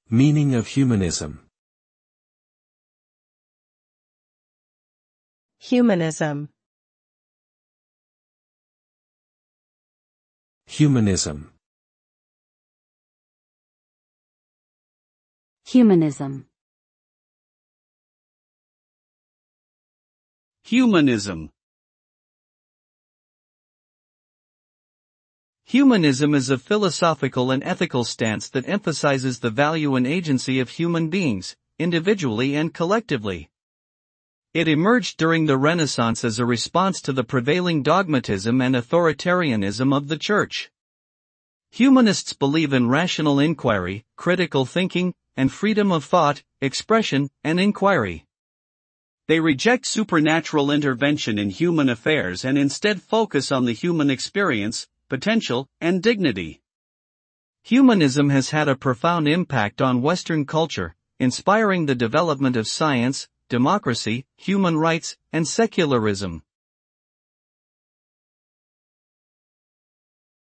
Meaning of humanism. Humanism. Humanism. Humanism. Humanism. Humanism is a philosophical and ethical stance that emphasizes the value and agency of human beings, individually and collectively. It emerged during the Renaissance as a response to the prevailing dogmatism and authoritarianism of the Church. Humanists believe in rational inquiry, critical thinking, and freedom of thought, expression, and inquiry. They reject supernatural intervention in human affairs and instead focus on the human experience, potential, and dignity. Humanism has had a profound impact on Western culture, inspiring the development of science, democracy, human rights, and secularism.